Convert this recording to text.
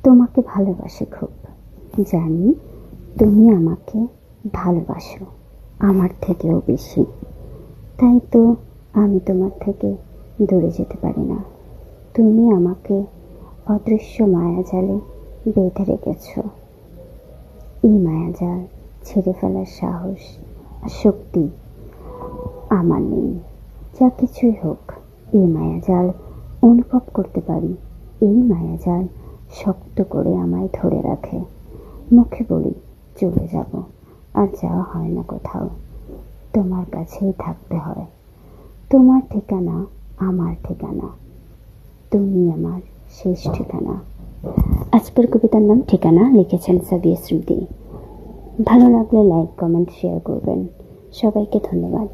তোমাকে ভালোবাসি খুব, জানি তুমি আমাকে ভালোবাসো আমার থেকেও বেশি। তাই তো আমি তোমার থেকে দূরে যেতে পারি না। তুমি আমাকে অদৃশ্য মায়াজালে বেঁধে রেখেছ। এই মায়াজাল ছেড়ে ফেলার সাহস আর শক্তি আমার নেই। যা কিছুই হোক, এই মায়াজাল অনুভব করতে পারি। এই মায়াজাল শক্ত করে আমায় ধরে রাখে। মুখে বলি চলে যাব, আর যাওয়া হয় না কোথাও। তোমার কাছেই থাকতে হয়। তোমার ঠিকানা আমার ঠিকানা, তুমি আমার শেষ ঠিকানা। আজকের কবিতার নাম ঠিকানা, লিখেছেন সাবিয়া স্মৃতি। ভালো লাগলে লাইক, কমেন্ট, শেয়ার করবেন। সবাইকে ধন্যবাদ।